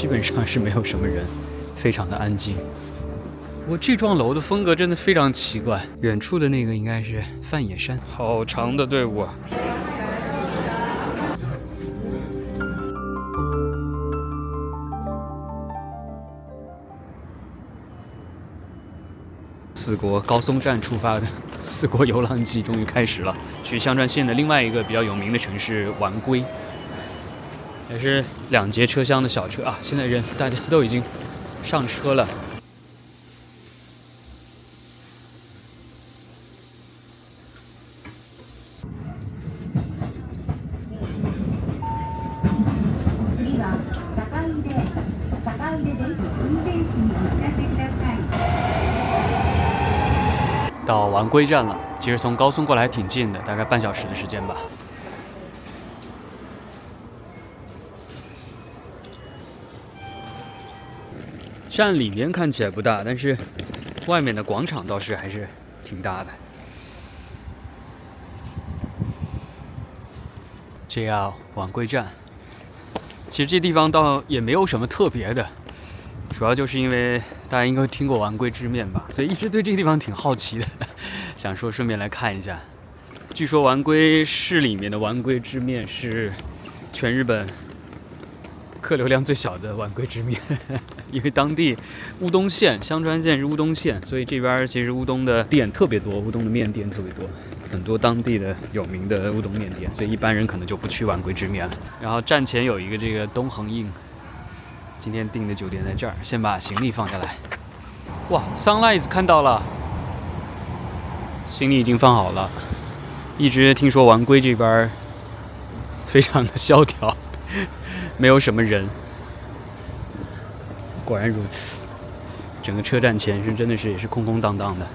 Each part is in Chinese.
基本上是没有什么人，非常的安静。不过这幢楼的风格真的非常奇怪，远处的那个应该是范野山，好长的队伍啊！四国高松站出发的四国游览记终于开始了，去香川县的另外一个比较有名的城市丸龟，也是2节车厢的小车啊。现在大家都已经上车了。到丸龟站了，其实从高松过来还挺近的，大概半小时的时间吧。站里面看起来不大，但是外面的广场倒是还是挺大的。JR 丸龟站，其实这地方倒也没有什么特别的，主要就是因为大家应该听过丸龟之面吧，所以一直对这个地方挺好奇的，想说顺便来看一下。据说丸龟市里面的丸龟之面是全日本客流量最小的丸龟之面，因为当地乌冬县香川县是乌冬县，所以这边其实乌冬的店特别多，乌冬的面店特别多，很多当地的有名的乌冬面店，所以一般人可能就不去丸龟之面了。然后站前有一个这个东恒印，今天订的酒店在这儿，先把行李放下来。哇 ，Sunrise 看到了，行李已经放好了。一直听说丸龟这边非常的萧条，没有什么人。果然如此，整个车站前是真的是也是空空荡荡的。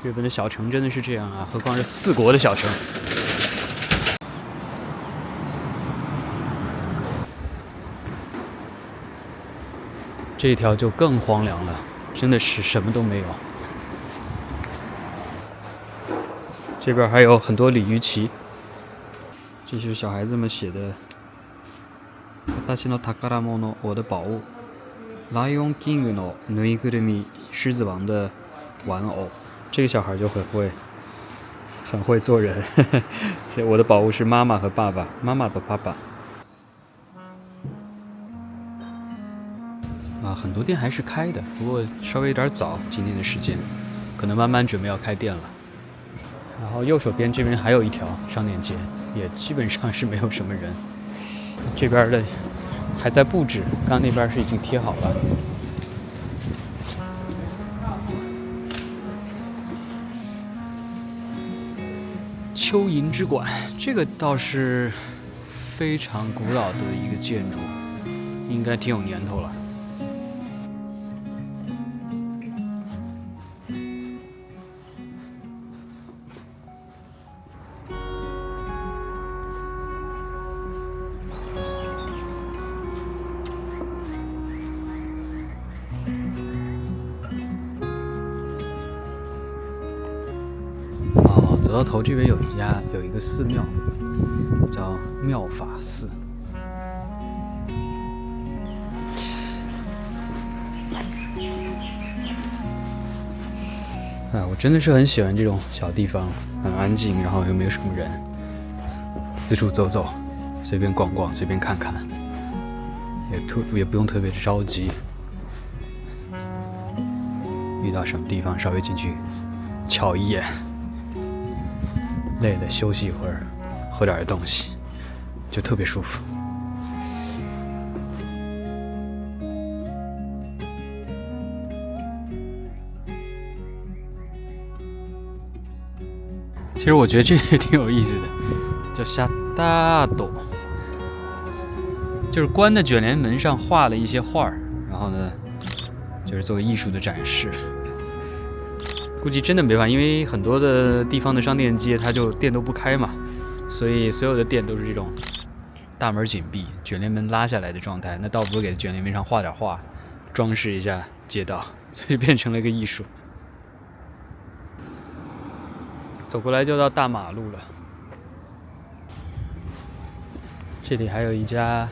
日本的小城真的是这样啊，何况是四国的小城。这条就更荒凉了，真的是什么都没有。这边还有很多鲤鱼旗，这是小孩子们写的私の宝物，我的宝物。ライオンキングのぬいぐるみ，狮子王的玩偶。这个小孩就很会做人。所以我的宝物是妈妈和爸爸，妈妈和爸爸。啊，很多店还是开的，不过稍微有点早，今天的时间，可能慢慢准备要开店了。然后右手边这边还有一条商店街，也基本上是没有什么人。这边的还在布置，刚刚那边是已经贴好了。蚯蚓之馆，这个倒是非常古老的一个建筑，应该挺有年头了。走到头这边有一个寺庙，叫妙法寺。我真的是很喜欢这种小地方，很安静，然后又没有什么人，四处走走，随便逛逛，随便看看，也不用特别着急。遇到什么地方稍微进去瞧一眼。累了休息一会儿，喝点东西，就特别舒服。其实我觉得这个也挺有意思的，叫夏大斗，就是关的卷帘门上画了一些画，然后呢，就是作为艺术的展示。估计真的没办法，因为很多的地方的商店街，它就店都不开嘛，所以所有的店都是这种大门紧闭、卷帘门拉下来的状态。那倒不如给卷帘门上画点画，装饰一下街道，所以变成了一个艺术。走过来就到大马路了，这里还有一家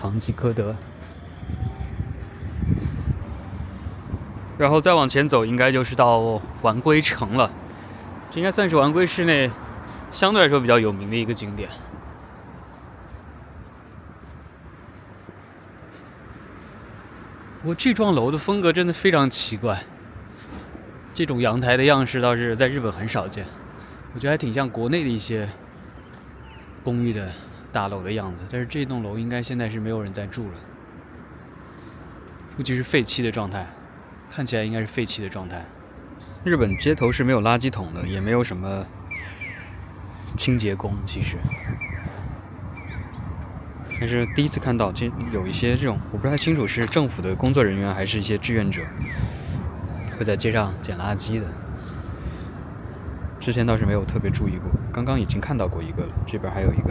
唐吉诃德，然后再往前走，应该就是到丸龟城了。这应该算是丸龟市内相对来说比较有名的一个景点。不过这幢楼的风格真的非常奇怪，这种阳台的样式倒是在日本很少见，我觉得还挺像国内的一些公寓的大楼的样子。但是这栋楼应该现在是没有人在住了，估计是废弃的状态，看起来应该是废弃的状态。日本街头是没有垃圾桶的，也没有什么清洁工，其实。但是第一次看到，有一些这种，我不太清楚是政府的工作人员还是一些志愿者，会在街上捡垃圾的。之前倒是没有特别注意过，刚刚已经看到过一个了，这边还有一个。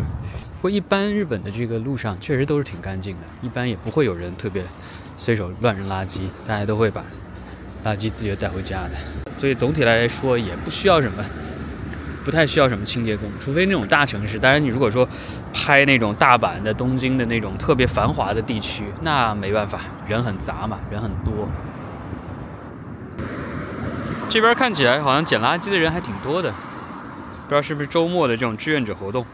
不过一般日本的这个路上确实都是挺干净的，一般也不会有人特别随手乱扔垃圾，大家都会把垃圾自觉带回家的。所以总体来说也不需要什么。不太需要什么清洁工，除非那种大城市。当然，你如果说拍那种大阪的、东京的那种特别繁华的地区，那没办法，人很杂嘛，人很多。这边看起来好像捡垃圾的人还挺多的，不知道是不是周末的这种志愿者活动。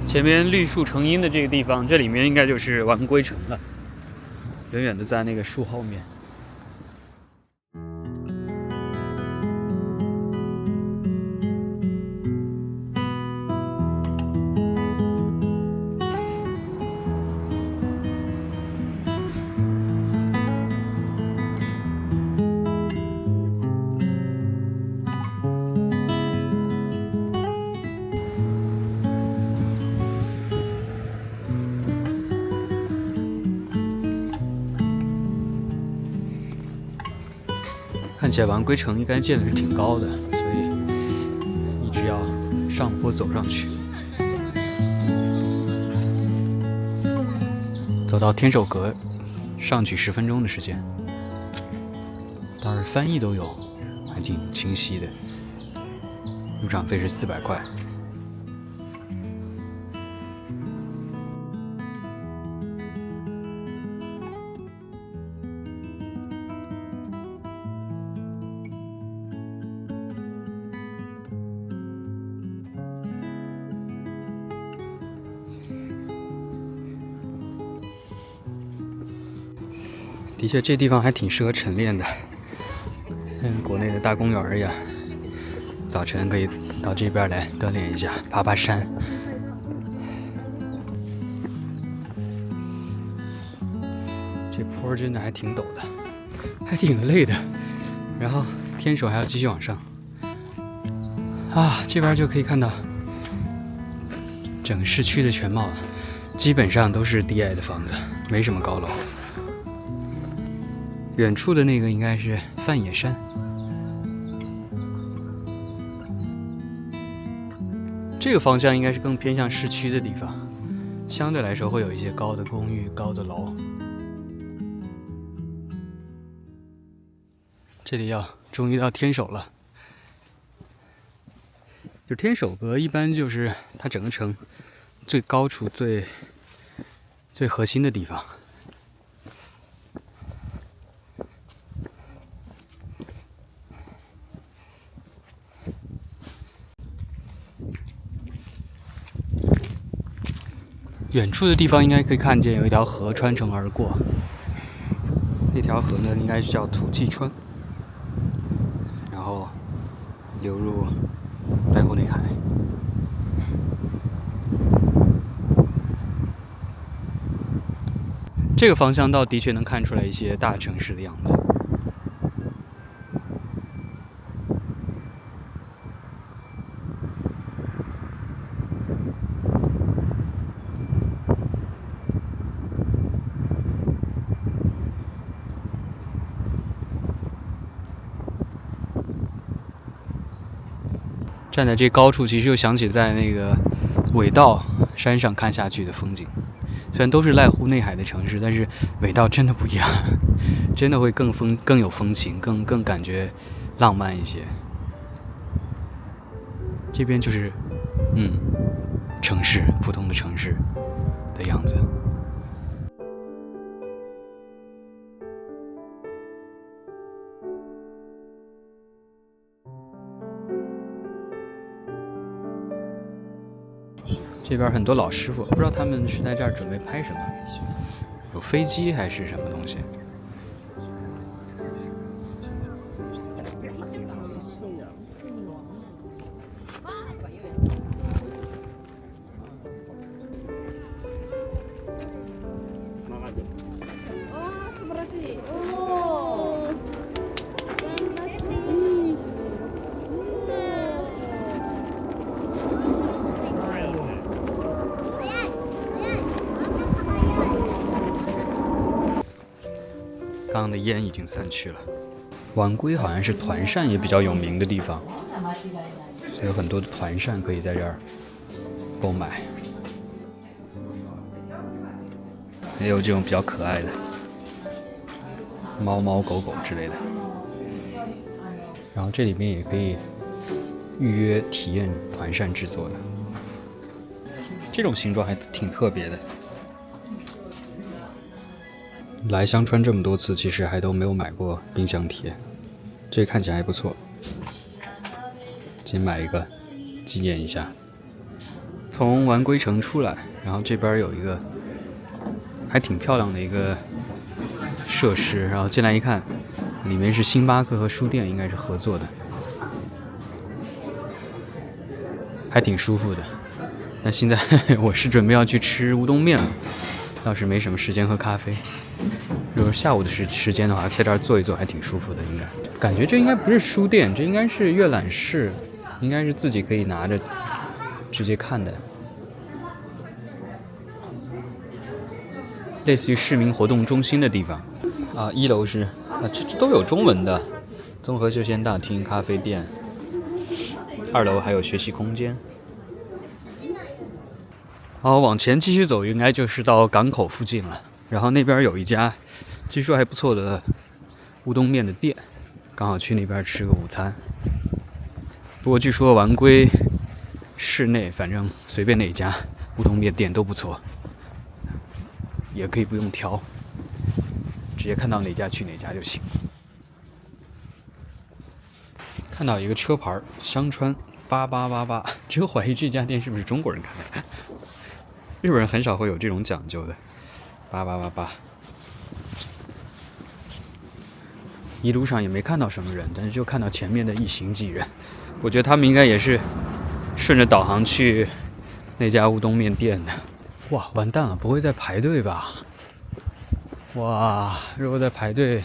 前面绿树成荫的这个地方，这里面应该就是丸龟城了，远远的在那个树后面。看起来丸龟城应该建的是挺高的，所以一直要上坡走上去。走到天守阁，上去10分钟的时间，倒是翻译都有，还挺清晰的。入场费是400块。的确，这地方还挺适合晨练的，像国内的大公园一样，早晨可以到这边来锻炼一下，爬爬山。这坡真的还挺陡的，还挺累的。然后天守还要继续往上。啊，这边就可以看到整个市区的全貌了，基本上都是低矮的房子，没什么高楼。远处的那个应该是范野山，这个方向应该是更偏向市区的地方，相对来说会有一些高的公寓、高的楼。这里终于到天守了，就天守阁一般就是它整个城最高处、最核心的地方。远处的地方应该可以看见有一条河穿城而过，那条河呢应该是叫土气川，然后流入濑户内海。这个方向倒的确能看出来一些大城市的样子。站在这高处，其实又想起在那个尾道山上看下去的风景。虽然都是濑户内海的城市，但是尾道真的不一样，真的会更有风情，更感觉浪漫一些。这边就是，城市，普通的城市的样子。这边很多老师傅，不知道他们是在这儿准备拍什么，有飞机还是什么东西。刚刚的烟已经散去了。晚归好像是团扇也比较有名的地方，所以有很多的团扇可以在这儿购买，也有这种比较可爱的猫猫狗狗之类的。然后这里面也可以预约体验团扇制作的，这种形状还挺特别的。来香川这么多次，其实还都没有买过冰箱贴，这个看起来还不错，先买一个纪念一下。从丸龟城出来，然后这边有一个还挺漂亮的一个设施，然后进来一看，里面是星巴克和书店应该是合作的，还挺舒服的。但现在我是准备要去吃乌冬面了，倒是没什么时间喝咖啡。如果下午的时间的话，在这儿坐一坐还挺舒服的。应该感觉这应该不是书店，这应该是阅览室，应该是自己可以拿着直接看的，类似于市民活动中心的地方啊。一楼是这都有中文的，综合休闲大厅、咖啡店。2楼还有学习空间。好，往前继续走，应该就是到港口附近了。然后那边有一家据说还不错的乌冬面的店，刚好去那边吃个午餐。不过据说丸龟市内反正随便哪家乌冬面店都不错，也可以不用挑，直接看到哪家去哪家就行。看到一个车牌香川8888，这个怀疑这家店是不是中国人开的？日本人很少会有这种讲究的。8888，一路上也没看到什么人，但是就看到前面的一行几人，我觉得他们应该也是顺着导航去那家乌冬面店的。哇，完蛋了，不会在排队吧？哇，如果在排队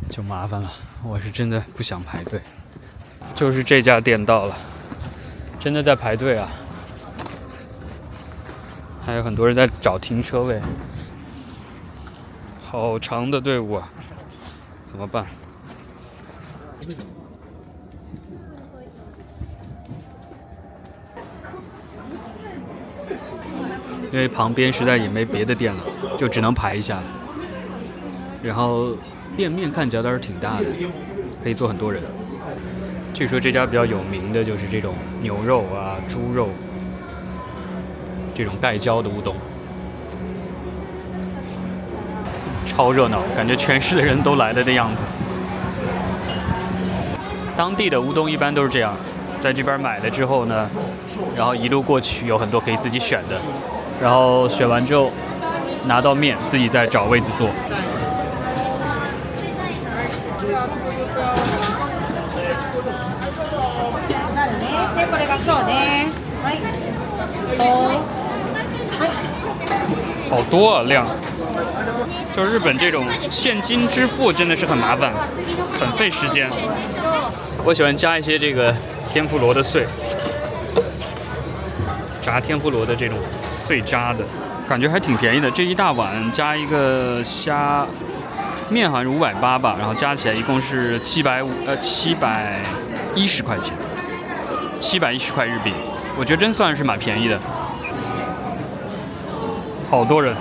就麻烦了，我是真的不想排队。就是这家店到了，真的在排队啊！还有很多人在找停车位，好长的队伍啊，怎么办？因为旁边实在也没别的店了，就只能排一下了。然后店面看起来倒是挺大的，可以坐很多人。据说这家比较有名的就是这种牛肉啊、猪肉这种盖浇的乌冬，超热闹，感觉全市的人都来了的样子。当地的乌冬一般都是这样，在这边买了之后呢，然后一路过去有很多可以自己选的，然后选完之后拿到面自己再找位子坐。好多啊量，就日本这种现金支付真的是很麻烦，很费时间。我喜欢加一些这个天妇罗的碎，炸天妇罗的这种碎渣子，感觉还挺便宜的。这一大碗加一个虾面好像是580吧，然后加起来一共是710块钱，710块日币，我觉得真算是蛮便宜的。好多人，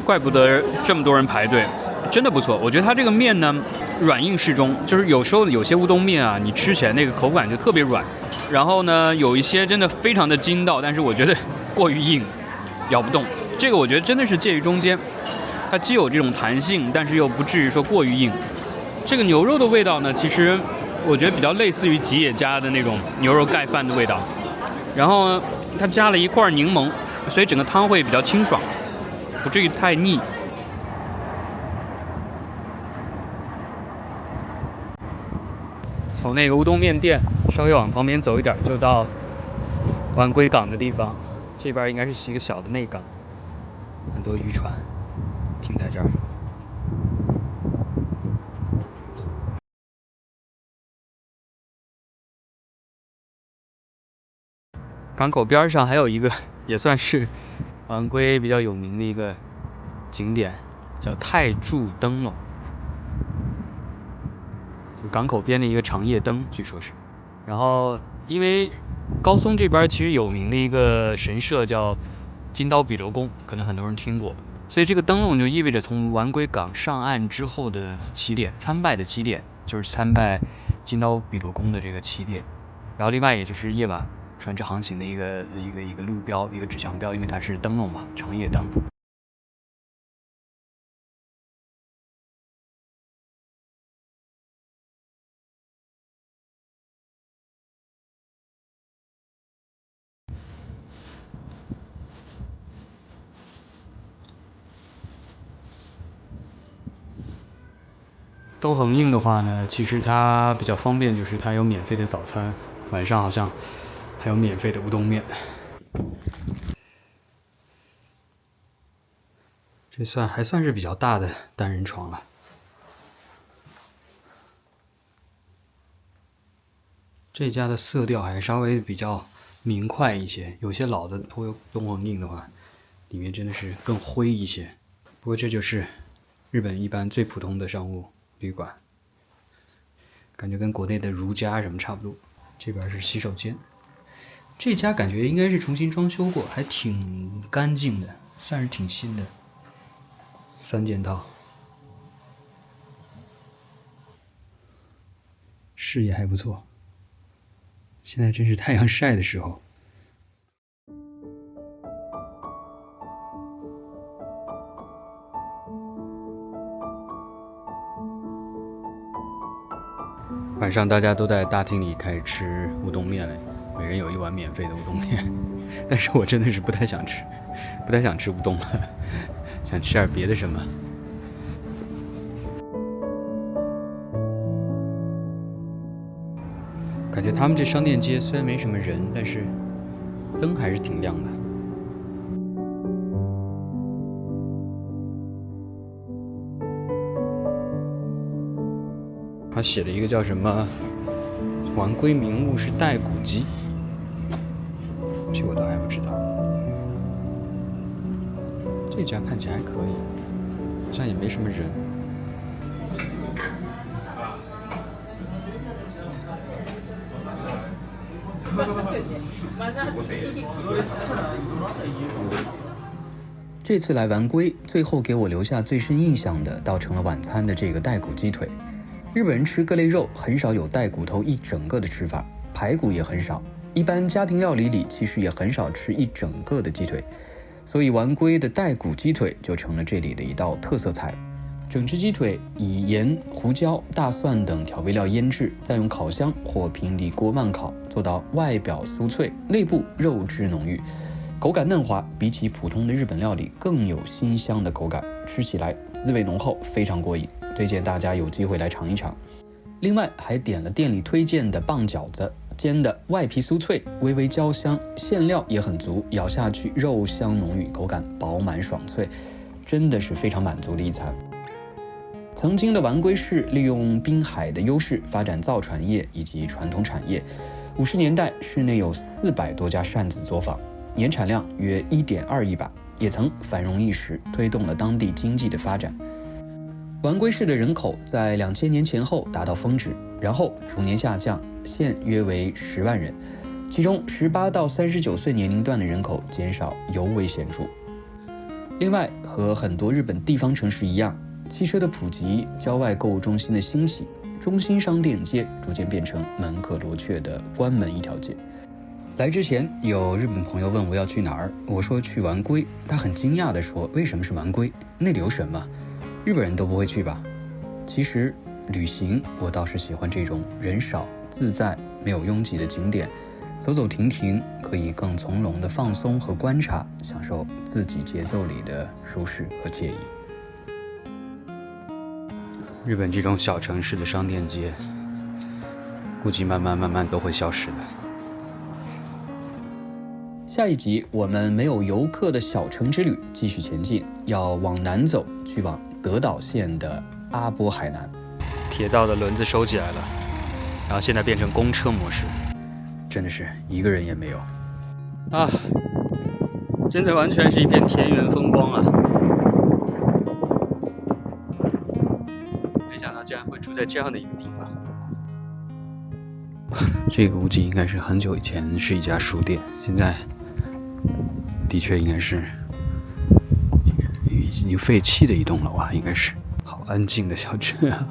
怪不得这么多人排队，真的不错。我觉得它这个面呢，软硬适中，就是有时候有些乌冬面啊，你吃起来那个口感就特别软，然后呢，有一些真的非常的筋道，但是我觉得过于硬，咬不动。这个我觉得真的是介于中间，它既有这种弹性，但是又不至于说过于硬。这个牛肉的味道呢，其实我觉得比较类似于吉野家的那种牛肉盖饭的味道，然后它加了一块柠檬，所以整个汤会比较清爽，不至于太腻。从那个乌冬面店稍微往旁边走一点，就到丸龟港的地方。这边应该是一个小的内港，很多渔船停在这儿。港口边上还有一个也算是丸龟比较有名的一个景点，叫太柱灯笼，就港口边的一个长夜灯，据说是。然后因为高松这边其实有名的一个神社叫金刀比罗宫，可能很多人听过，所以这个灯笼就意味着从丸龟港上岸之后的起点，参拜的起点，就是参拜金刀比罗宫的这个起点。然后另外也就是夜晚船只航行的一个路标，一个指向标，因为它是灯笼嘛，长夜灯。都恒印的话呢，其实它比较方便，就是它有免费的早餐，晚上好像还有免费的乌冬面。这还算是比较大的单人床了。这家的色调还稍微比较明快一些，有些老的东恒印的话，里面真的是更灰一些。不过这就是日本一般最普通的商务旅馆，感觉跟国内的如家什么差不多。这边是洗手间，这家感觉应该是重新装修过，还挺干净的，算是挺新的。3件套，视野还不错。现在正是太阳晒的时候。晚上大家都在大厅里开始吃乌冬面了，每人有1碗免费的乌冬面，但是我真的是不太想吃乌冬了，想吃点别的什么。感觉他们这商店街虽然没什么人，但是灯还是挺亮的。他写了一个叫什么“丸龟名物是带骨鸡”，这我倒还不知道。这家看起来还可以，好像也没什么人。这次来丸龟，最后给我留下最深印象的，倒成了晚餐的这个带骨鸡腿。日本人吃各类肉很少有带骨头一整个的吃法，排骨也很少，一般家庭料理里其实也很少吃一整个的鸡腿，所以丸龟的带骨鸡腿就成了这里的一道特色菜。整只鸡腿以盐、胡椒、大蒜等调味料腌制，再用烤箱或平底锅慢烤，做到外表酥脆，内部肉质浓郁，口感嫩滑，比起普通的日本料理更有辛香的口感，吃起来滋味浓厚，非常过瘾，推荐大家有机会来尝一尝。另外还点了店里推荐的棒饺子，煎的外皮酥脆，微微焦香，馅料也很足，咬下去肉香浓郁，口感饱满爽脆，真的是非常满足的一餐。曾经的丸龟市利用滨海的优势发展造船业以及传统产业，50年代市内有400多家扇子作坊，年产量约1.2亿把，也曾繁荣一时，推动了当地经济的发展。丸龟市的人口在2000年前后达到峰值，然后逐年下降，现约为10万人，其中18到39岁年龄段的人口减少尤为显著。另外，和很多日本地方城市一样，汽车的普及、郊外购物中心的兴起，中心商店街逐渐变成门可罗雀的关门一条街。来之前，有日本朋友问我要去哪儿，我说去丸龟，他很惊讶地说：“为什么是丸龟？那里有什么？日本人都不会去吧？”其实，旅行我倒是喜欢这种人少、自在、没有拥挤的景点，走走停停，可以更从容的放松和观察，享受自己节奏里的舒适和惬意。日本这种小城市的商店街，估计慢慢都会消失的。下一集我们没有游客的小城之旅继续前进，要往南走，去往德岛县的阿波海南。铁道的轮子收起来了，然后现在变成公车模式，真的是一个人也没有啊！真的完全是一片田园风光啊！没想到竟然会住在这样的一个地方。这个估计应该是很久以前是一家书店，现在的确应该是已经废弃的一栋楼啊，应该是。好安静的小镇啊！